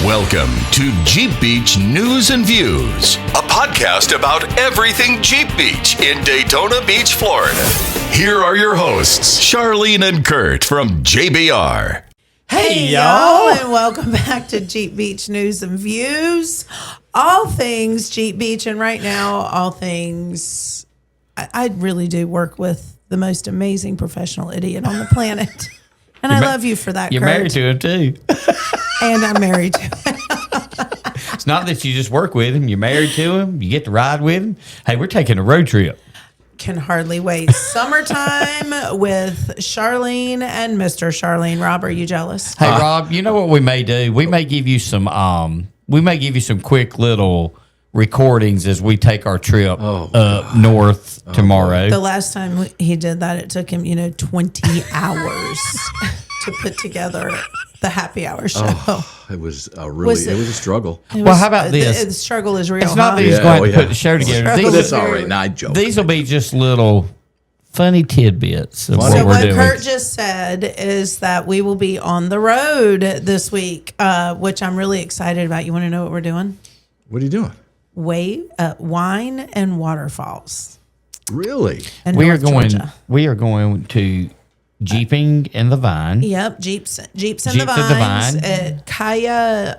Welcome to Jeep Beach News and Views, a podcast about everything Jeep Beach in Daytona Beach, Florida. Here are your hosts, Charlene and Kurt from JBR. Hey y'all, and welcome back to Jeep Beach News and Views. All things Jeep Beach, and right now, all things. I really do work with the most amazing professional idiot on the planet. And I love you for that, You're Kurt. married to him, too. And I'm married to him. It's not that you just work with him. You're married to him. You get to ride with him. Hey, we're taking a road trip. Can hardly wait. Summertime with Charlene and Mr. Charlene. Rob, are you jealous? Hey, Rob, you know what we may do? We may give you some quick little recordings as we take our trip up north tomorrow. The last time he did that, it took him, 20 hours to put together the happy hour show. It was it was a struggle. Well, how about this? The struggle is real. It's not that huh? he's going to put the show together. Struggle That's is all very right. Now I joke. These will be just little funny tidbits of So what we're what doing. Kurt just said is that we will be on the road this week, which I'm really excited about. You want to know what we're doing? What are you doing? Wine and waterfalls. Really? In we North Georgia. are going to Jeeping in the Vine. Yep, Jeeps and Jeeps the in the Vines Vine. at Kaya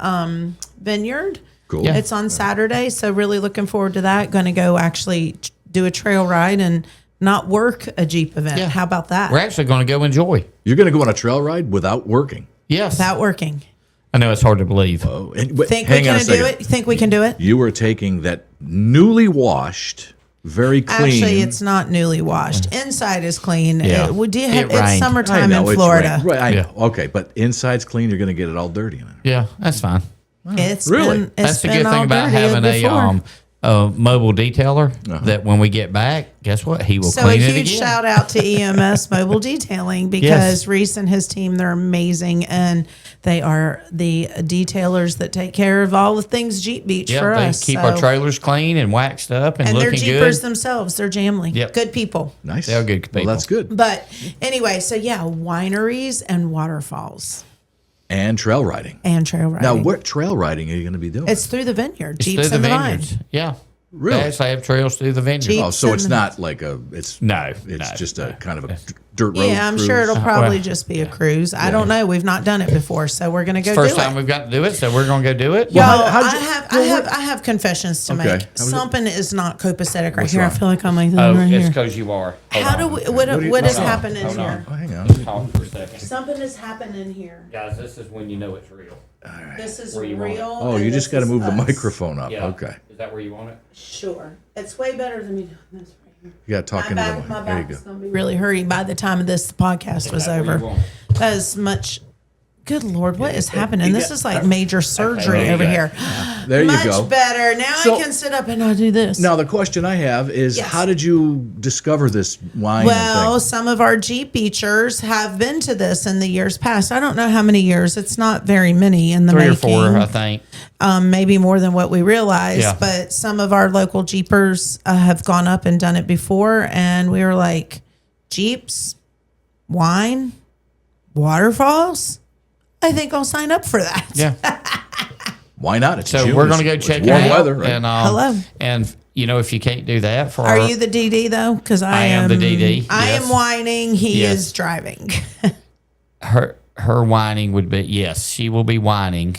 Vineyard. Cool. Yeah. It's on Saturday, so really looking forward to that. Going to go actually do a trail ride and not work a Jeep event. Yeah. How about that? We're actually going to go enjoy. You're going to go on a trail ride without working? Yes. Without working. I know it's hard to believe. Oh, and, but Think we hang on a can do second. it? You think we can do it? You were taking that newly washed, very clean. Actually, it's not newly washed. Inside is clean. Yeah. Would you It have, it's rained. I summertime know, in it's Florida. right. I Yeah. know. Okay, but inside's clean. You're going to get it all dirty in there. Yeah, that's fine. It's Really? been, it's That's the been good all thing about dirty having before. a mobile detailer that when we get back, guess what? He will So a clean it huge again. shout out to EMS Mobile Detailing because Reese and his team, they're amazing, and they are the detailers that take care of all the things Jeep Beach Yeah, for they us. keep So- our trailers clean and waxed up and and they're looking Jeepers good. themselves. They're Jamley. Yep. Good people. Nice. They're good people. Well, that's good. But anyway, so yeah, wineries and waterfalls And trail riding. and trail riding. Now, what trail riding are you going to be doing? It's through the vineyard. It's Jeeps through and the the vineyards. Vine. Yeah. Really? They actually have trails through the vineyard. Jeep- oh, so it's and the- not like it's No, It's no, just a no. kind of a dirt road. Yeah, I'm cruise. sure it'll probably Well, just be a cruise. I don't know. We've not done it before, so we're gonna go First do time it. we've got to do it, so we're going to go do it. Y'all, how'd you- I have confessions to Okay. make. How was it? Something is not copacetic right What's here. wrong? I feel like I'm like that Oh, right it's here. because you are. Hold How on. do we? do you- What has hold on. happened in Hold on. here? Oh, hang on. Talk for a second. Something has happened in here. Guys, this is when you know it's real. This is Where you want it. real. Oh, and you this just got to is move the us. microphone up. Yeah. Okay. Is that where you want it? Sure, it's way better than me doing this right here. You got to talk into the mic. My There you back is go. going to be really hurting by the time this podcast was that where you over. want it? As much. Good Lord, what is happening? This is like major surgery there you over go. here. There you Much go. better. Now So- I can sit up and I do this. Now, the question I have is, Yes. how did you discover this wine? Well, and some of our Jeep Beachers have been to this in the years past. I don't know how many years. It's not very many in the 3 or making. 4, I think. Maybe more than what we realized. Yeah. But some of our local Jeepers have gone up and done it before, and we were like, Jeeps, wine, waterfalls. I think I'll sign up for that. Yeah. why not? It's So June. we're going to It's- go check it's it warm out. weather, right? And, Hello. And, if you can't do that for Are you the DD though? Because I am the DD, I yes. am whining. He Yes. is driving. her whining would be, yes, she will be whining.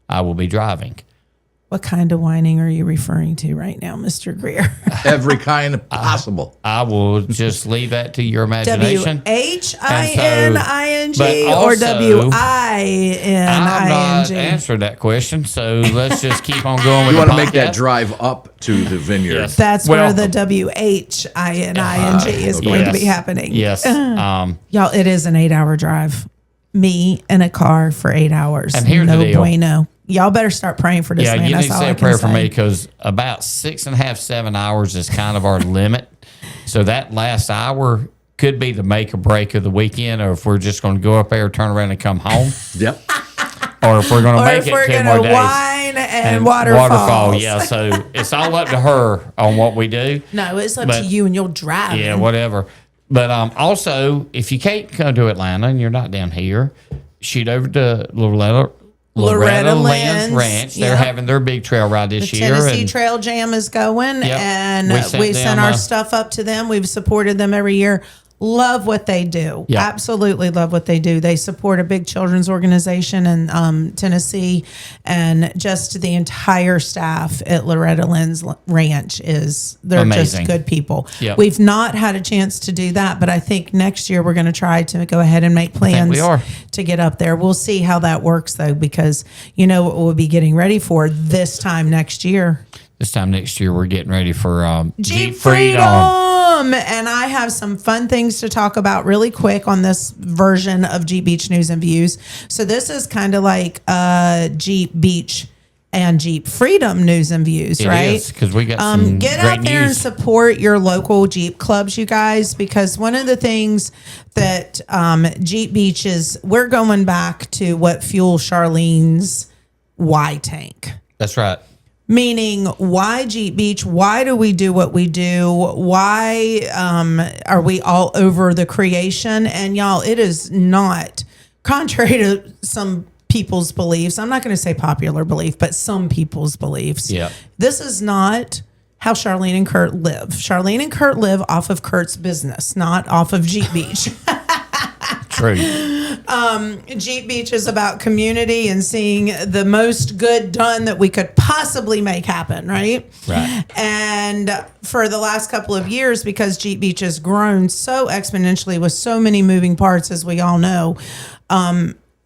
I will be driving. What kind of whining are you referring to right now, Mr. Greer? Every kind possible. I will just leave that to your imagination. WHINING but or also- I'm not WINING? answering that question, so let's just keep on going with You the want to make that podcast. drive up to the vineyard. Yes. That's Well, where the WHINING is going to be happening. Yes. Y'all, it is an 8-hour drive. Me in a car for 8 hours. And here's no the deal. bueno. Y'all better start praying for this Yeah, man. you need That's to all say I a can prayer for say. me because about 6.5, 7 hours is kind of our limit. So that last hour could be the make or break of the weekend, or if we're just going to go up there, turn around, and come home, Yep. or if we're going to Or make if it we're 10 going more to days. wine and waterfalls. Waterfall, yeah. So it's all up to her on what we do. No, it's up But- to you and you'll drive. Yeah, whatever. But also, if you can't come to Atlanta and you're not down here, shoot over to Loretta Lynn's Lynn's Ranch. They're Yep. having their big trail ride this year. Tennessee and Trail Jam is going, Yep. and We we sent sent them, our stuff up to them. We've supported them every year. Love what they do. Yep. Absolutely love what they do. They support a big children's organization in Tennessee, and just the entire staff at Loretta Lynn's Ranch they're Amazing. just good people. Yep. We've not had a chance to do that, but I think next year we're going to try to go ahead and make plans we are. to get up there. We'll see how that works though, because you know what we'll be getting ready for this time next year. this time next year, we're getting ready for Jeep Freedom. And I have some fun things to talk about really quick on this version of Jeep Beach News and Views. So this is kind of like Jeep Beach and Jeep Freedom News and Views, right? Because we got some Get great out there and news. support your local Jeep clubs, you guys, because one of the things that Jeep Beach we're going back to what fueled Charlene's Y tank. That's right. Meaning, why Jeep Beach? Why do we do what we do? Why are we all over the creation? And y'all, it is not, contrary to some people's beliefs, I'm not going to say popular belief, but some people's beliefs. Yep. This is not how Charlene and Kurt live. Charlene and Kurt live off of Kurt's business, not off of Jeep Beach. True. Jeep Beach is about community and seeing the most good done that we could possibly make happen, right? Right. And for the last couple of years, because Jeep Beach has grown so exponentially with so many moving parts, as we all know,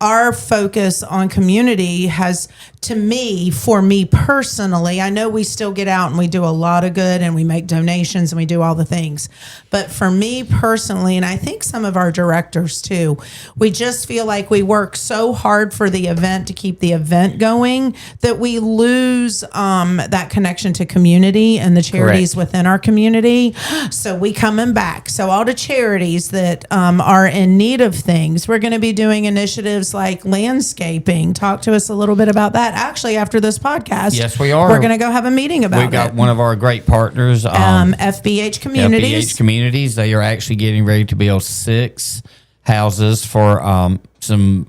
our focus on community has, for me personally, I know we still get out and we do a lot of good and we make donations and we do all the things. But for me personally, and I think some of our directors too, we just feel like we work so hard for the event to keep the event going that we lose that connection to community and the charities Correct. within our community. So we coming back. So all the charities that are in need of things, we're going to be doing initiatives like landscaping. Talk to us a little bit about that. Actually, after this podcast, Yes, we are. We're going to go have a meeting about We got it. one of our great partners, FBH Communities. FBH Communities. They are actually getting ready to build 6 houses for some,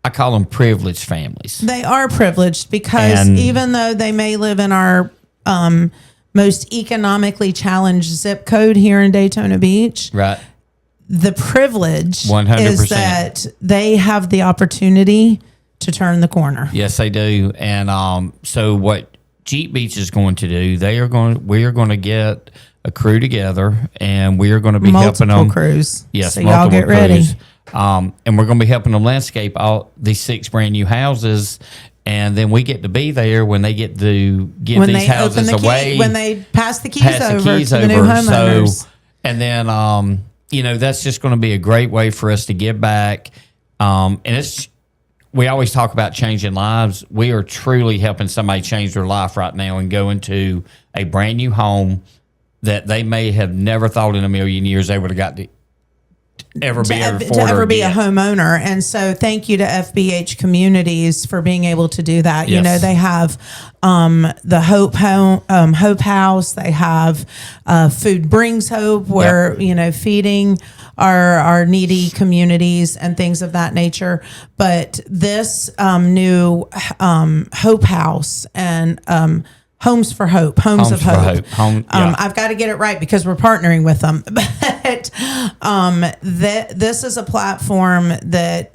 I call them privileged families. They are privileged because And- even though they may live in our most economically challenged zip code here in Daytona Beach, Right. the privilege 100%. is that they have the opportunity to turn the corner. Yes, they do. And so what Jeep Beach is going to do, we are going to get a crew together and we are going to be helping Multiple them. crews. Yes, So y'all get multiple ready. crews. And we're going to be helping them landscape all these 6 brand new houses. And then we get to be there when they get to give When these they houses open the away. key, when they pass the keys pass over the keys to the over. new homeowners. So, and then, that's just going to be a great way for us to give back. And we always talk about changing lives. We are truly helping somebody change their life right now and go into a brand new home that they may have never thought in a million years they would have got to ever be able to afford to ever or be a get. homeowner. And so thank you to FBH Communities for being able to do that. You Yes. know, they have the Hope House. They have Food Brings Hope, where, feeding our needy communities and things of that nature. But this new Hope House and Homes for Hope, Homes of for Hope. Home- yeah. I've got to get it right because we're partnering with them. But this is a platform that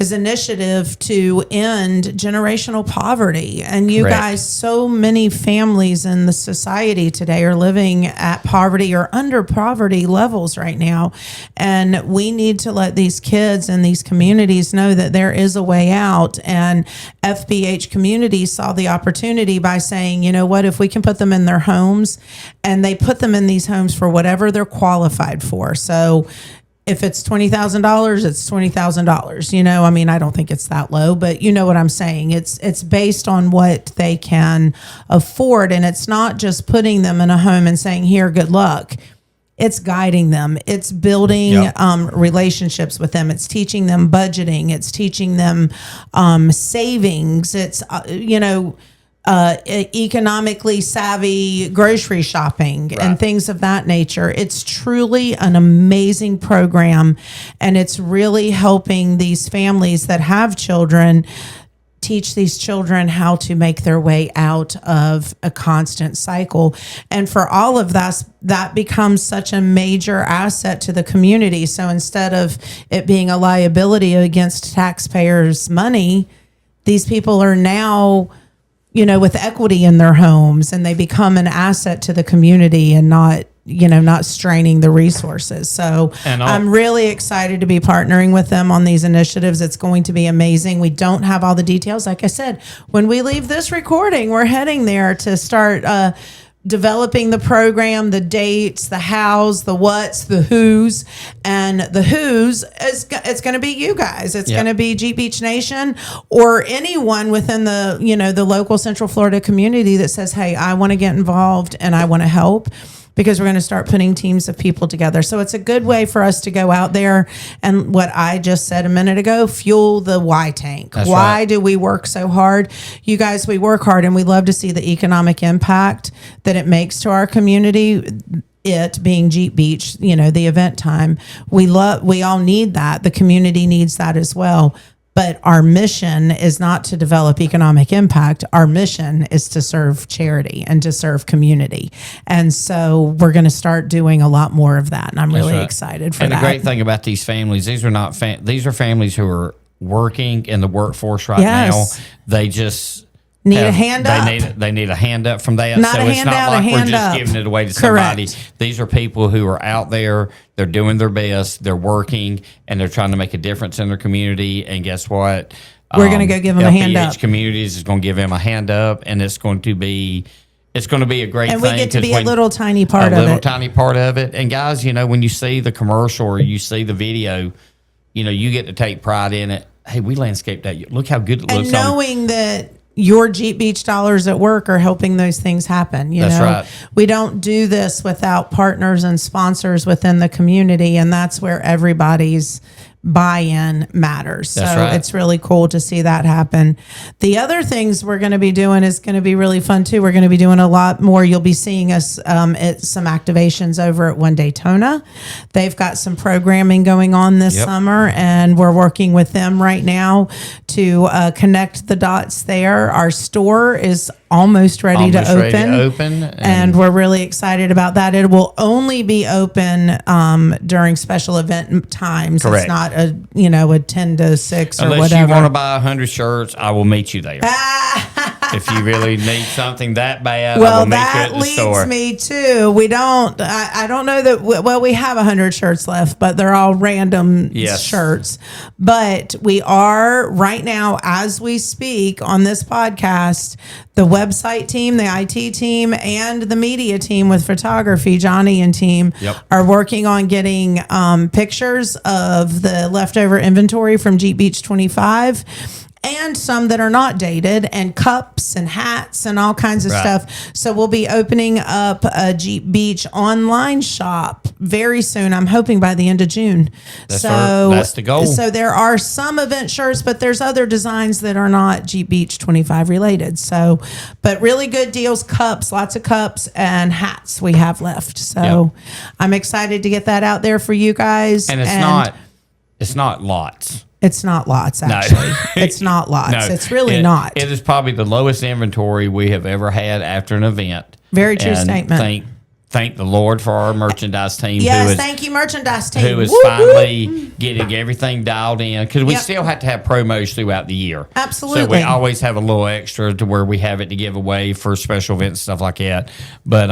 is initiative to end generational poverty. And you Correct. guys, so many families in the society today are living at poverty or under poverty levels right now. And we need to let these kids and these communities know that there is a way out. And FBH Communities saw the opportunity by saying, you know what, if we can put them in their homes, and they put them in these homes for whatever they're qualified for. So if it's $20,000, it's $20,000. I don't think it's that low, but you know what I'm saying. It's based on what they can afford, and it's not just putting them in a home and saying, "Here, good luck." It's guiding them. It's building Yep. relationships with them. It's teaching them budgeting. It's teaching them savings. It's economically savvy grocery shopping and things of that nature. It's truly an amazing program, and it's really helping these families that have children teach these children how to make their way out of a constant cycle. And for all of us, that becomes such a major asset to the community. So instead of it being a liability against taxpayers' money, these people are now, with equity in their homes, and they become an asset to the community and not straining the resources. So I'm really excited to be partnering with them on these initiatives. It's going to be amazing. We don't have all the details. Like I said, when we leave this recording, we're heading there to start developing the program, the dates, the hows, the whats, the who's. And the who's it's going to be you guys. It's going to be Jeep Beach Nation, or anyone within the the local Central Florida community that says, hey, I want to get involved and I want to help, because we're going to start putting teams of people together. So it's a good way for us to go out there and, what I just said a minute ago, fuel the why tank. That's why right. do we work so hard? You guys, we work hard, and we love to see the economic impact that it makes to our community. It being Jeep Beach, the event time. We all need that. The community needs that as well. But our mission is not to develop economic impact. Our mission is to serve charity and to serve community. And so we're going to start doing a lot more of that. And I'm really excited for that. And the great thing about these families, these are not these are families who are working in the workforce right now. They just need a hand up. They need a hand up from that. Not so a it's hand not out, like a we're hand just up. giving it away to Correct. somebody. These are people who are out there. They're doing their best. They're working, and they're trying to make a difference in their community. And guess what? We're going to go give them a hand up. LPH Communities is going to give them a hand up, and it's going to be a great and thing. we get to be a little tiny part of it. A little tiny part of it. And guys, when you see the commercial or you see the video, you get to take pride in it. Hey, we landscaped that. Look how good it looks. And knowing that your Jeep Beach dollars at work are helping those things happen. That's right. We don't do this without partners and sponsors within the community, and that's where everybody's buy-in matters. That's so right. It's really cool to see that happen. The other things we're going to be doing is going to be really fun too. We're going to be doing a lot more. You'll be seeing us at some activations over at One Daytona. They've got some programming going on this summer, and we're working with them right now to connect the dots there. Our store is almost ready to open. And we're really excited about that. It will only be open during special event times. Correct. It's not a 10 to 6 or Unless whatever. you want to buy 100 shirts, I will meet you there. If you really need something that bad, I will meet you at the store. That leads me to, we don't, I don't know that, well, we have 100 shirts left, but they're all random shirts. But we are right now, as we speak on this podcast, the website team, the IT team, and the media team with photography, Johnny and team, are working on getting pictures of the leftover inventory from Jeep Beach 25. And some that are not dated, and cups and hats and all kinds of stuff. So we'll be opening up a Jeep Beach online shop very soon. I'm hoping by the end of June. That's the goal. So there are some event shirts, but there's other designs that are not Jeep Beach 25 related. So, but really good deals, cups, lots of cups and hats we have left. So I'm excited to get that out there for you guys. And it's not lots. It's not lots, actually. No. It's not lots. No. It's really not. It is probably the lowest inventory we have ever had after an event. Very true statement. Thank the Lord for our merchandise team. Yes, thank you, merchandise team. Who is finally getting everything dialed in. Because we still have to have promos throughout the year. Absolutely. So we always have a little extra to where we have it to give away for special events and stuff like that. But,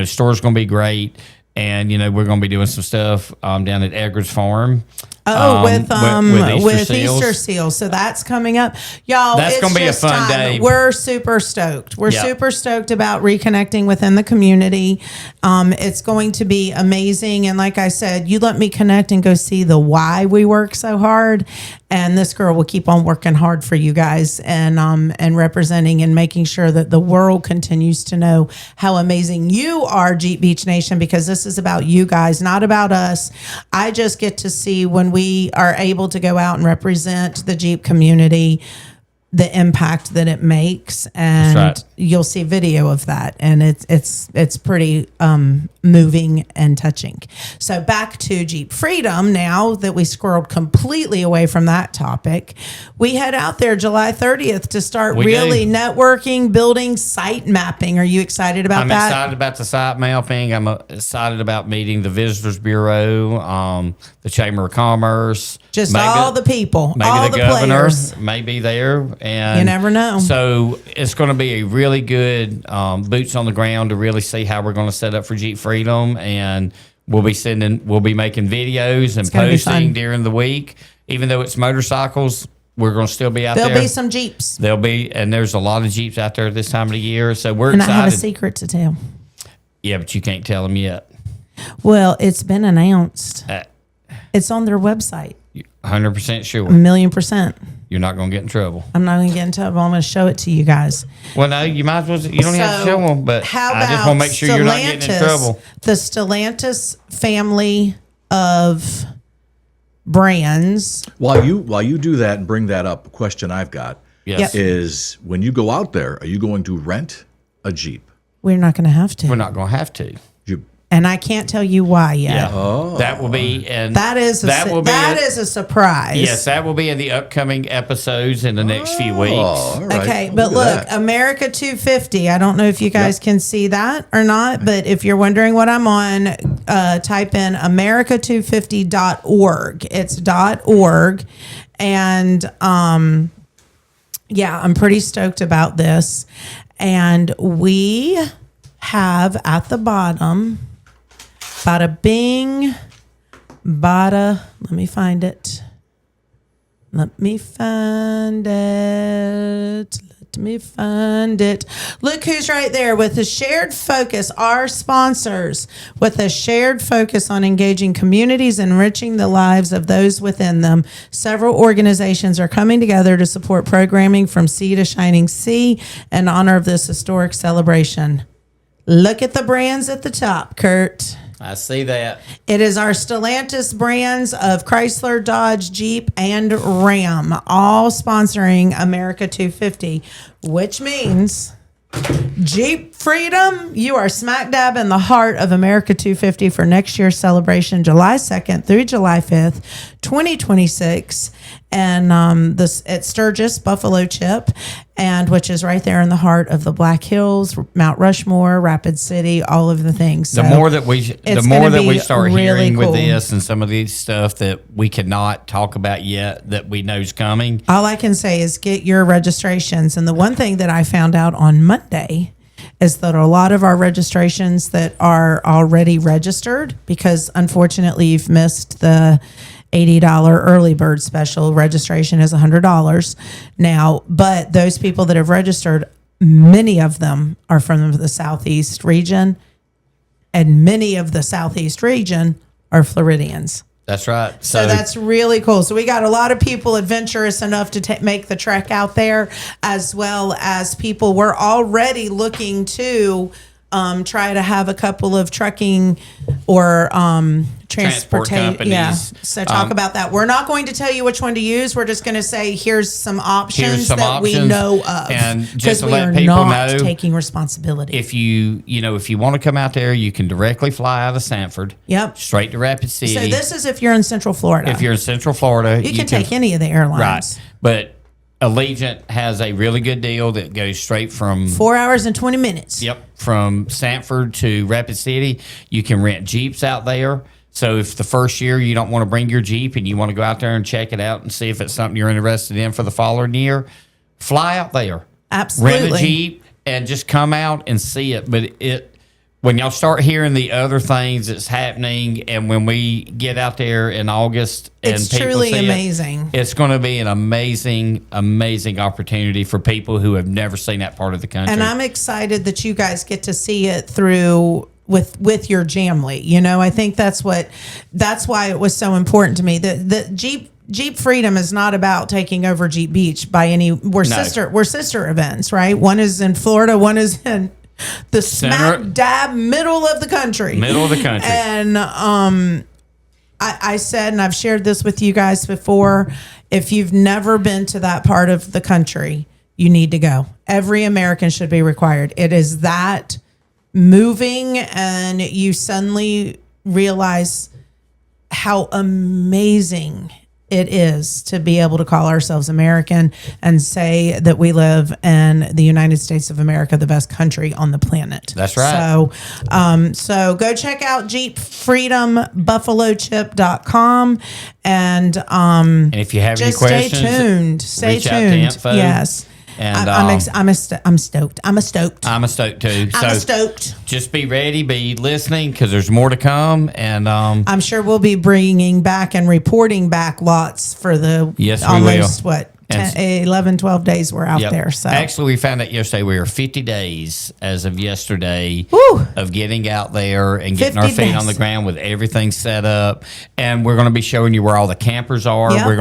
store's going to be great. And, we're going to be doing some stuff down at Edgar's Farm. With Easter Seals. So that's coming up. Y'all, that's going to be a fun day. We're super stoked. We're super stoked about reconnecting within the community. It's going to be amazing. And like I said, you let me connect and go see the why we work so hard. And this girl will keep on working hard for you guys and representing and making sure that the world continues to know how amazing you are, Jeep Beach Nation, because this is about you guys, not about us. I just get to see when we are able to go out and represent the Jeep community, the impact that it makes, and That's right. you'll see video of that, and it's pretty moving and touching. So back to Jeep Freedom. Now that we squirreled completely away from that topic, we head out there July 30th to start We really do. networking, building, site mapping. Are you excited about I'm that? excited about the site mapping. I'm excited about meeting the Visitors Bureau, the Chamber of Commerce. Just maybe- all the people, Maybe all the the governor players. may be there. And You never know. So it's going to be a really good boots on the ground to really see how we're going to set up for Jeep Freedom. And we'll be making videos and gonna be fun. posting during the week. Even though it's motorcycles, we're going to still be out There'll there. be some Jeeps. And there's a lot of Jeeps out there this time of the year. So we're And I excited. have a secret to tell. Yeah, but you can't tell them yet. Well, it's been announced. Uh, It's on their website. 100% sure. $1,000,000%. You're not going to get in trouble. I'm not going to get into it, but I'm going to show it to you guys. Well, no, you might as well. You don't have to show them, but how I just about want to make sure you're not getting in Stellantis? trouble. The Stellantis family of brands. While you do that and bring that up, a question I've got Yes. Yep. is when you go out there, are you going to rent a Jeep? We're not going to have We're to. not going to have to. You, And I can't tell you why yet. Yeah. That will be, and That is a surprise. Yes, that will be in the upcoming epides in the next few weeks. all right. Okay, Well, but look look, at that. America 250. I don't know if you guys can see that or not, but if you're wondering what I'm on, type in America250.org. It's .org, and yeah, I'm pretty stoked about this. And we have at the bottom, bada bing, bada. Let me find it. Let me find it. Let me find it. Look who's right there with a shared focus, our sponsors, with a shared focus on engaging communities, enriching the lives of those within them. Several organizations are coming together to support programming from Sea to Shining Sea in honor of this historic celebration. Look at the brands at the top, Kurt. I see that. It is our Stellantis brands of Chrysler, Dodge, Jeep, and Ram, all sponsoring America 250, which means Jeep Freedom, you are smack dab in the heart of America 250 for next year's celebration, July 2nd through July 5th, 2026, and this at Sturgis Buffalo Chip, and which is right there in the heart of the Black Hills, Mount Rushmore, Rapid City, all of the things. The So more that we gonna be start really hearing cool. with this and some of these stuff that we cannot talk about yet that we know is coming. all I can say is get your registrations. And the one thing that I found out on Monday is that a lot of our registrations that are already registered, because unfortunately you've missed the $80 early bird special. Registration is $100 now, but those people that have registered, many of them are from the Southeast region, and many of the Southeast region are Floridians. That's right. So that's really cool. So we got a lot of people adventurous enough to make the trek out there, as well as people we're already looking to try to have a couple of trucking or transportation. companies. Yeah. So talk about that. We're not going to tell you which one to use. We're just going to say here's some options that we know of, And just because to we let are people not know, taking responsibility. if you want to come out there, you can directly fly out of Sanford. Yep. Straight to Rapid City. So this is if you're in Central Florida. if you're in Central Florida, you can take any of the airlines. right. But Allegiant has a really good deal that goes straight from 4 hours and 20 minutes. from Sanford to Rapid City. You can rent Jeeps out there. So if the first year you don't want to bring your Jeep and you want to go out there and check it out and see if it's something you're interested in for the following year, fly out there. Absolutely. Rent a Jeep and just come out and see it. But when y'all start hearing the other things that's happening, and when we get out there in August, It's and people truly see amazing. it's going to be an amazing, amazing opportunity for people who have never seen that part of the country. And I'm excited that you guys get to see it through with your Jamly. You know, I think that's why it was so important to me. The Jeep Freedom is not about taking over Jeep Beach by any. We're sister events, right? One is in Florida, one is in the smack dab middle of the country. Middle of the country. And I said, and I've shared this with you guys before, if you've never been to that part of the country, you need to go. Every American should be required. It is that moving, and you suddenly realize how amazing it is to be able to call ourselves American and say that we live in the United States of America, the best country on the planet. That's right. So go check out JeepFreedomBuffaloChip.com and if you have any just stay questions, tuned. Stay reach out to tuned. info. Yes. And I'm stoked. I'm stoked. I'm stoked too. I'm stoked. Just be ready, be listening, because there's more to come. And I'm sure we'll be bringing back and reporting back lots for the Yes, we almost will. 11, 12 days we're out yep. there. So actually, we found out yesterday we are 50 days as of yesterday Woo. of getting out there and getting our 50 feet days. on the ground with everything set up. And we're going to be showing you where all the campers are. Yep. We're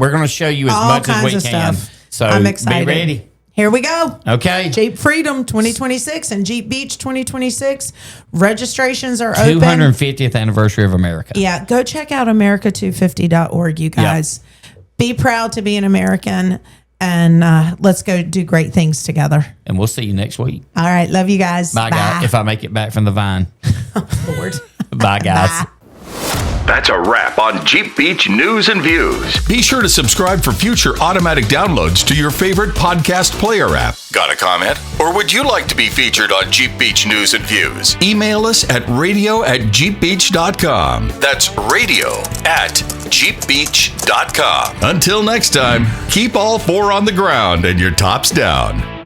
going to show you as all much as kinds we of can. stuff. So I'm excited. be ready. Here we go. Okay. Jeep Freedom 2026 and Jeep Beach 2026. Registrations are open. 250th anniversary of America. Yeah, go check out America250.org, you guys. Be proud to be an American, and let's go do great things together. And we'll see you next week. All right, love you guys. Bye, guys. If I make it back from the vine. Lord. Bye, guys. Bye. That's a wrap on Jeep Beach News and Views. Be sure to subscribe for future automatic downloads to your favorite podcast player app. Got a comment? Or would you like to be featured on Jeep Beach News and Views? Email us at radio@jeepbeach.com. That's radio@jeepbeach.com. Until next time, keep all four on the ground and your tops down.